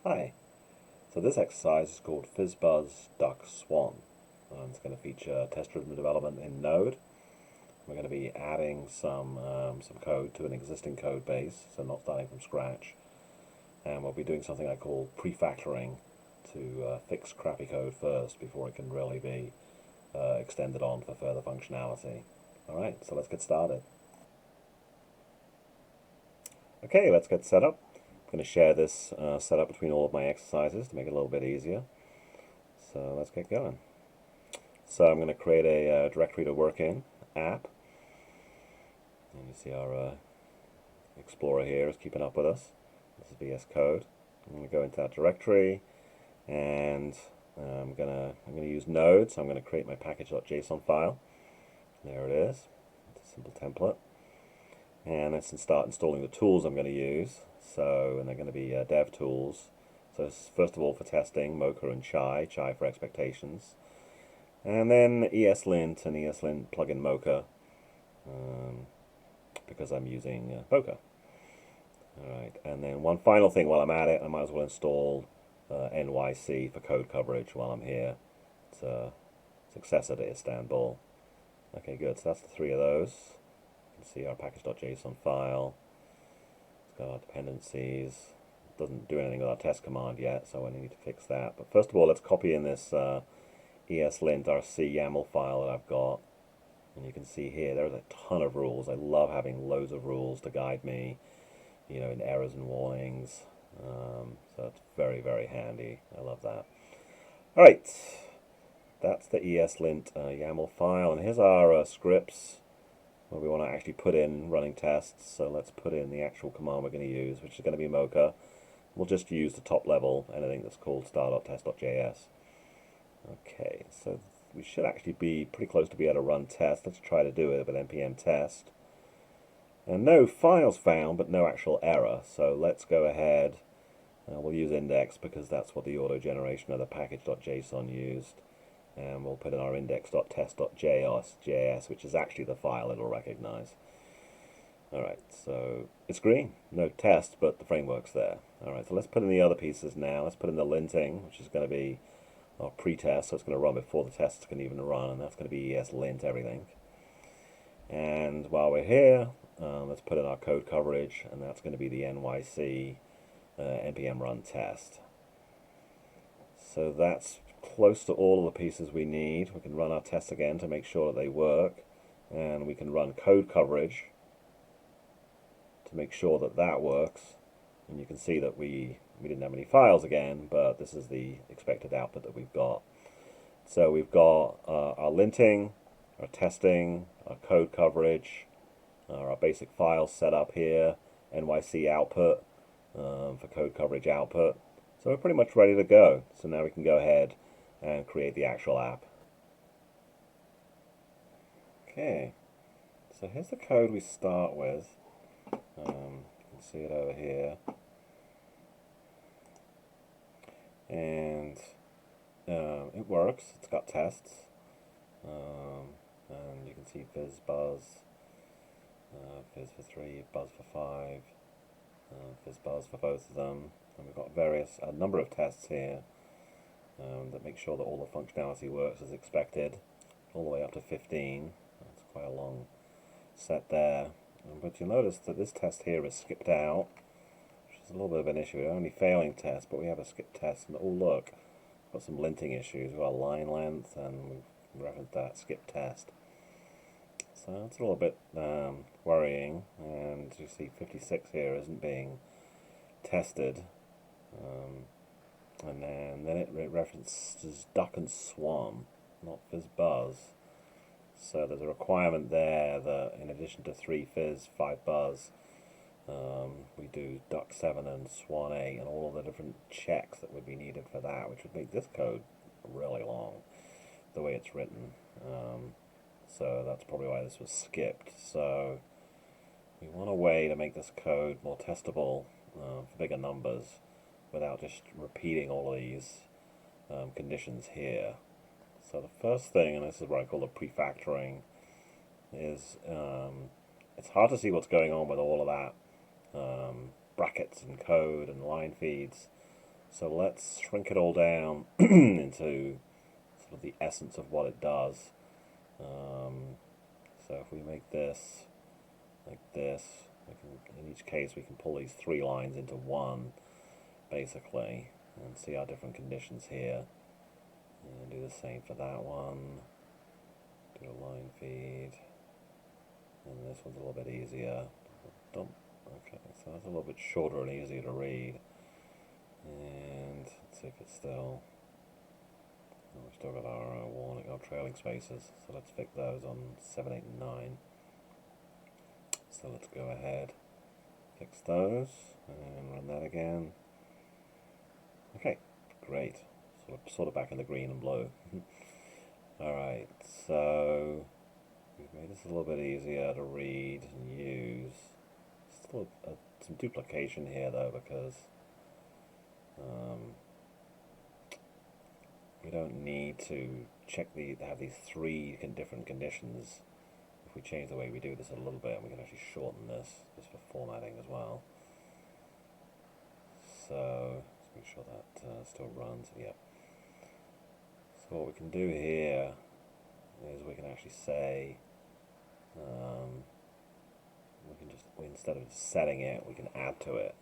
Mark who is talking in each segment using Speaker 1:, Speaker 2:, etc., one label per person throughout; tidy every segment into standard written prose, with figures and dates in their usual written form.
Speaker 1: Hi. So this exercise is called Fizz, Buzz, Duck, Swan. It's going to feature test-driven development in Node. We're going to be adding some code to an existing code base, so not starting from scratch. And we'll be doing something I call prefactoring to fix crappy code first before it can really be extended on for further functionality. Alright, so let's get started. Okay, let's get set up. I'm going to share this setup between all of my exercises to make it a little bit easier. So let's get going. So I'm going to create a directory to work in, app. And you see our Explorer here is keeping up with us. This is VS Code. I'm going to go into that directory, and I'm going to use Node. So I'm going to create my package.json file. There it is. It's a simple template. And let's start installing the tools I'm going to use. And they're going to be dev tools. So first of all for testing, Mocha and Chai for expectations. And then ESLint and ESLint plugin Mocha, because I'm using Mocha. Alright, and then one final thing while I'm at it, I might as well install NYC for code coverage while I'm here. It's a successor to Istanbul. Okay, good, so that's the three of those. You can see our package.json file. It's got our dependencies. It doesn't do anything with our test command yet, so I need to fix that. But first of all, let's copy in this ESLint RC YAML file that I've got. And you can see here, there's a ton of rules. I love having loads of rules to guide me, in errors and warnings. So it's very, very handy. I love that. Alright, that's the ESLint YAML file. And here's our scripts where we want to actually put in running tests. So let's put in the actual command we're going to use, which is going to be Mocha. We'll just use the top level, anything that's called star.test.js. Okay, so we should actually be pretty close to be able to run tests. Let's try to do it with npm test. And no files found, but no actual error. So let's go ahead. We'll use index because that's what the auto generation of the package.json used. And we'll put in our index.test.js, which is actually the file it'll recognize. Alright, so it's green. No test, but the framework's there. Alright, so let's put in the other pieces now. Let's put in the linting, which is going to be our pre-test, so it's going to run before the tests can even run, and that's going to be ESLint everything. And while we're here, let's put in our code coverage, and that's going to be the NYC npm run test. So that's close to all of the pieces we need. We can run our tests again to make sure that they work, and we can run code coverage to make sure that that works. And you can see that we didn't have any files again, but this is the expected output that we've got. So we've got our linting, our testing, our code coverage, our basic files set up here, NYC output for code coverage output. So we're pretty much ready to go. So now we can go ahead and create the actual app. Okay, so here's the code we start with. You can see it over here. And it works. It's got tests. And you can see Fizz, Buzz, Fizz for 3, Buzz for 5, Fizz, Buzz for both of them. And we've got a number of tests here that make sure that all the functionality works as expected, all the way up to 15. That's quite a long set there. But you'll notice that this test here is skipped out, which is a little bit of an issue. We're only failing test, but we have a skipped test. And oh look, we've got some linting issues. We've got line length, and we've referenced that skipped test. So it's a little bit worrying. And you see 56 here isn't being tested. And then it references Duck and Swan, not Fizz Buzz. So there's a requirement there that in addition to 3 Fizz, 5 Buzz, we do Duck 7 and Swan 8 and all of the different checks that would be needed for that, which would make this code really long, the way it's written. So that's probably why this was skipped. So we want a way to make this code more testable for bigger numbers without just repeating all of these conditions here. So the first thing, and this is what I call the prefactoring, is it's hard to see what's going on with all of that brackets and code and line feeds. So let's shrink it all down into sort of the essence of what it does. So if we make this like this, we can, in each case we can pull these 3 lines into one, basically, and see our different conditions here. And do the same for that one. Do a line feed. And this one's a little bit easier. Okay, so that's a little bit shorter and easier to read. And let's see if it's still... Oh, we've still got our warning, our trailing spaces, so let's fix those on 7, 8, and 9. So let's go ahead, fix those, and run that again. Okay, great. Sort of back in the green and blue. Alright, so we've made this a little bit easier to read and use. Still some duplication here though, because we don't need to have these 3 different conditions. If we change the way we do this a little bit, we can actually shorten this just for formatting as well. So let's make sure that still runs. Yep. So what we can do here is we can actually say instead of setting it, we can add to it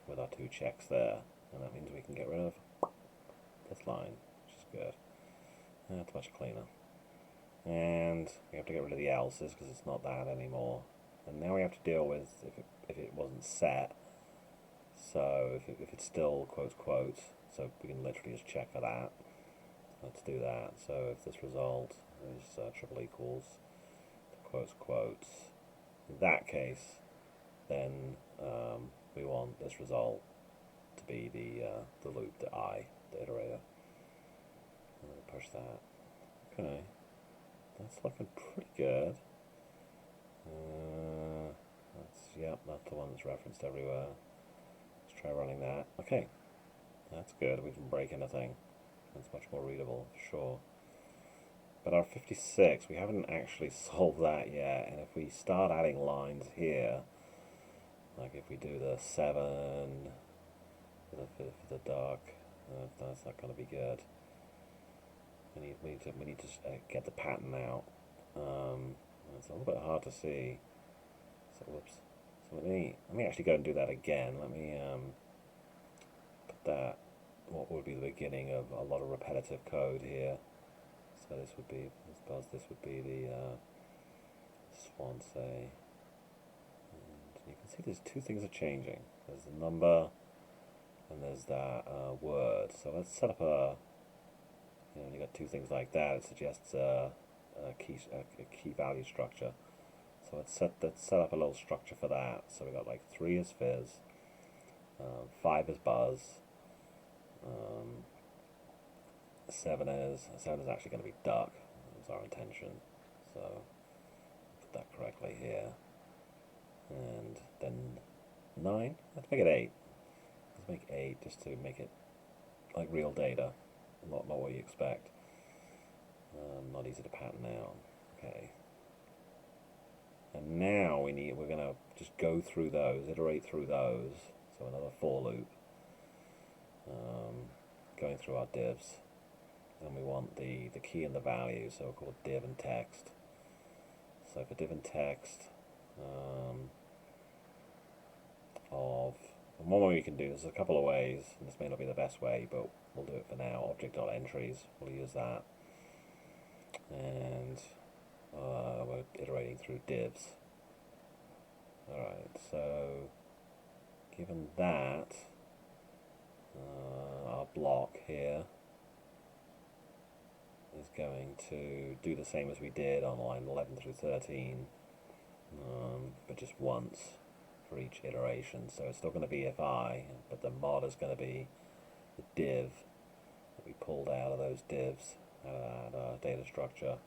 Speaker 1: with our 2 checks there, and that means we can get rid of this line, which is good. That's much cleaner. And we have to get rid of the else's because it's not that anymore. And now we have to deal with if it wasn't set. So if it's still quotes, so we can literally just check for that. Let's do that. So if this result is triple equals quotes, in that case, then we want this result to be the loop, the iterator. I'm going to push that. Okay, that's looking pretty good. That's the one that's referenced everywhere. Let's try running that. Okay, that's good. We didn't break anything. That's much more readable, for sure. But our 56, we haven't actually solved that yet. And if we start adding lines here, like if we do the 7 for the dark, that's not going to be good. We need to get the pattern out. It's a little bit hard to see. So whoops. So let me actually go and do that again. Let me put that. What would be the beginning of a lot of repetitive code here. So this would be, I suppose this would be the Swan say. And you can see there's 2 things are changing. There's the number and there's that word. So let's set up when you got 2 things like that, it suggests a key value structure. So let's set up a little structure for that. So we got like 3 is Fizz, 5 is Buzz, 7 is actually going to be duck. That was our intention. So put that correctly here. And then 9. Let's make it 8. Let's make 8 just to make it like real data, not what you expect. Not easy to pattern out. Okay. And now we're going to just go through those, iterate through those. So another for loop. Going through our divs. And we want the key and the value, so we'll call it div and text. So for div and text, and one way we can do this, there's a couple of ways, and this may not be the best way, but we'll do it for now. Object.entries, we'll use that. And we're iterating through divs. Alright, so given that, our block here is going to do the same as we did on line 11 through 13, but just once for each iteration. So it's still going to be fi, but the mod is going to be the div that we pulled out of those divs, out of that data structure.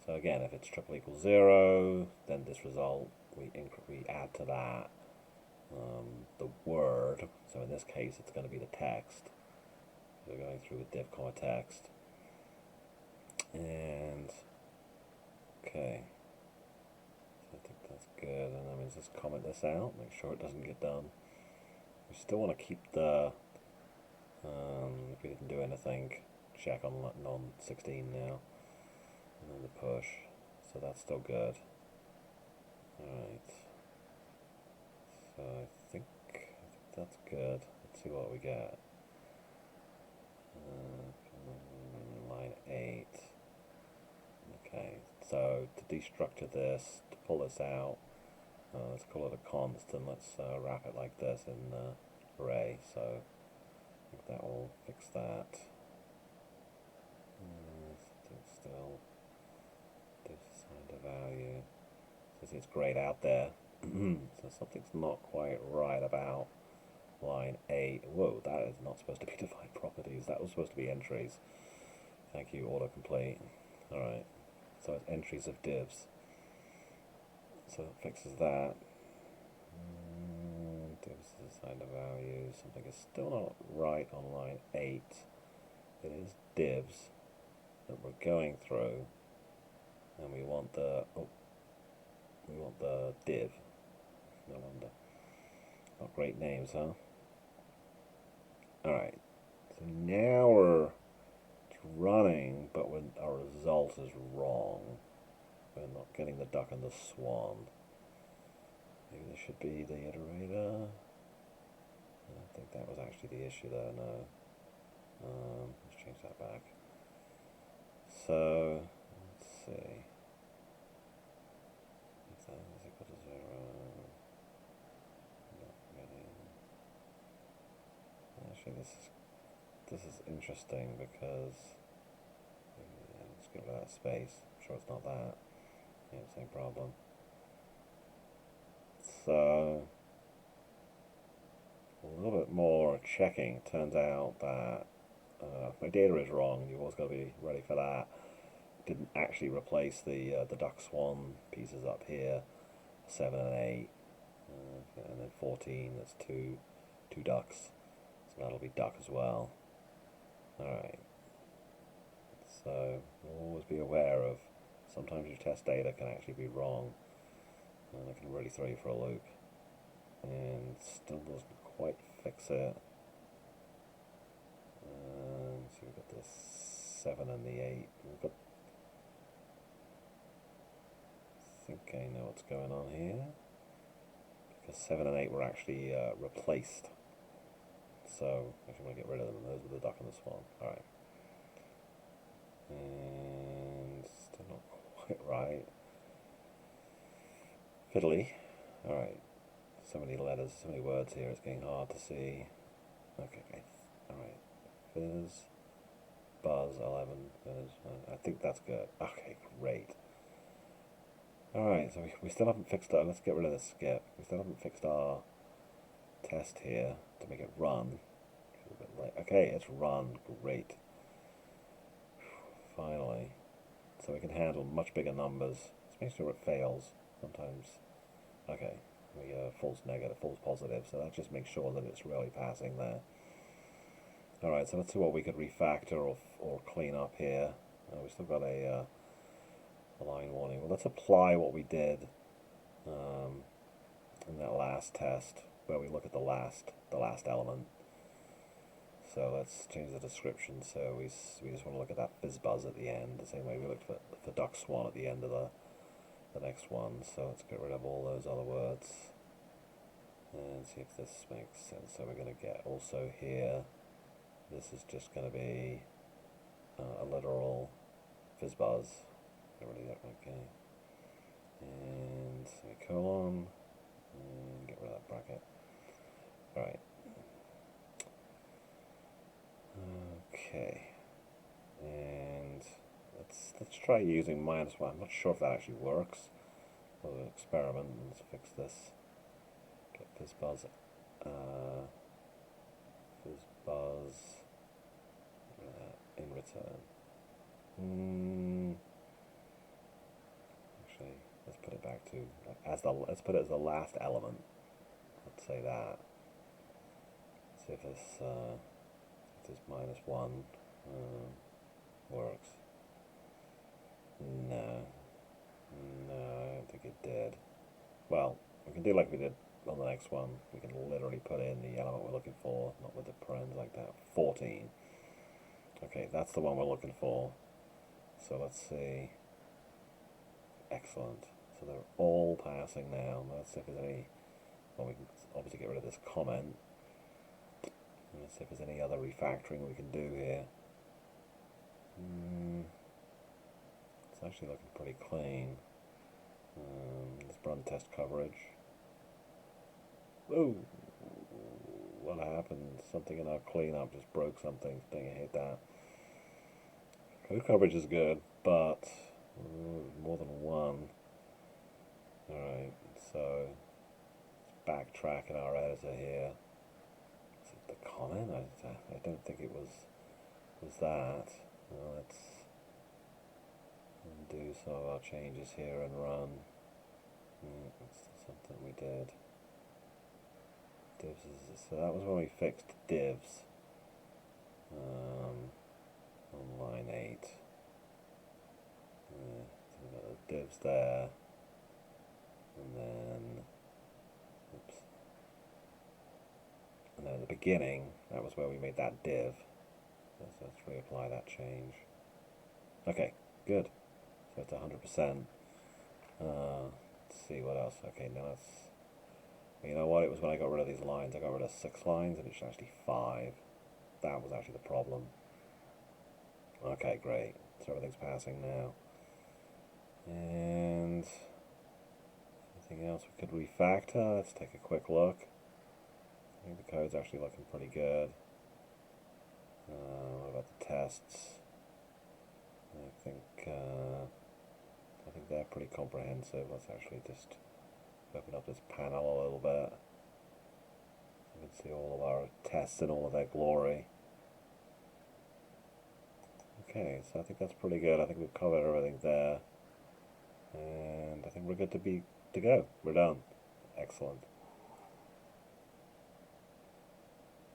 Speaker 1: So again, if it's triple equals 0, then this result, we add to that the word. So in this case, it's going to be the text. So we're going through with div comma text. And okay, so I think that's good. And then let's just comment this out, make sure it doesn't get done. We still want to keep the If we didn't do anything, check on non-16 now, and then the push. So that's still good. Alright. So I think that's good. Let's see what we get. Line 8. Okay, so to destructure this, to pull this out, let's call it a constant. Let's wrap it like this in array. So I think that will fix that. Still assigned a value. So it's grayed out there. So something's not quite right about line 8. Whoa, that is not supposed to be defined properties. That was supposed to be entries. Thank you, autocomplete. Alright, so it's entries of divs. So it fixes that. Divs is assigned a value. Something is still not right on line 8. It is divs that we're going through, and we want the div. No wonder. Not great names, huh? Alright, so now we're running, but when our result is wrong, we're not getting the duck and the swan. Maybe this should be the iterator. I don't think that was actually the issue there, no. Let's change that back. So, let's see. Is that equal to 0? Not getting. Actually, this is interesting because let's get rid of that space. I'm sure it's not that. Yeah, same problem. So a little bit more checking. Turns out that my data is wrong. You've always got to be ready for that. Didn't actually replace the duck swan pieces up here. 7 and 8, and then 14. That's two ducks. So that'll be duck as well. Alright. So always be aware of sometimes your test data can actually be wrong, and it can really throw you for a loop. And still doesn't quite fix it. So we've got the 7 and the 8. We've got, I think I know what's going on here, because 7 and 8 were actually replaced. So I actually want to get rid of them. Those were the duck and the swan. Alright. And still not quite right. Fiddly. Alright. So many letters, so many words here, it's getting hard to see. Okay. Alright. Fizz. Buzz 11. Fizz. I think that's good. Okay, great. Alright, so we still haven't fixed our. Let's get rid of this skip. We still haven't fixed our test here to make it run. A bit late. Okay, it's run. Great. Finally. So we can handle much bigger numbers. Let's make sure it fails. Sometimes. Okay. We get a false negative, false positive. So that just makes sure that it's really passing there. Alright, so let's see what we could refactor or clean up here. We still got a line warning. Well, let's apply what we did in that last test, where we look at the last element. So let's change the description. So we just want to look at that fizz buzz at the end, the same way we looked for duck swan at the end of the next one. So let's get rid of all those other words and see if this makes sense. So we're going to get also here. This is just going to be a literal fizz buzz. Get rid of that. Okay. And semicolon. And get rid of that bracket. Alright. Okay. And let's try using -1. I'm not sure if that actually works. We'll experiment. Let's fix this. Get fizz buzz. Fizz buzz. In return. Actually, let's put it back to let's put it as the last element. Let's say that. Let's see if this -1 works. No, I don't think it did. Well, we can do like we did on the next one, we can literally put in the element we're looking for, not with the parens like that. 14. Okay, that's the one we're looking for. So let's see. Excellent. So they're all passing now. Let's see if there's any. Well, we can obviously get rid of this comment. Let's see if there's any other refactoring we can do here. It's actually looking pretty clean. Let's run test coverage. Oh, what happened? Something in our cleanup just broke something. Dang, I hate that. Code coverage is good, but more than one. Alright, so let's backtrack in our editor here. Is it the comment? I don't think it was that. Let's undo some of our changes here and run. That's something we did. Divs so that was when we fixed divs on line 8. So we've got the divs there, and then and then at the beginning, that was where we made that div. So let's reapply that change. Okay, good. So it's 100%. Let's see what else. Okay, now let's. You know what? It was when I got rid of these lines. I got rid of 6 lines, and it's actually 5. That was actually the problem. Okay, great. So everything's passing now. And anything else we could refactor? Let's take a quick look. I think the code's actually looking pretty good. What about the tests? I think they're pretty comprehensive. Let's actually just open up this panel a little bit. You can see all of our tests in all of their glory. Okay, so I think that's pretty good. I think we've covered everything there. And I think we're good to go. We're done. Excellent.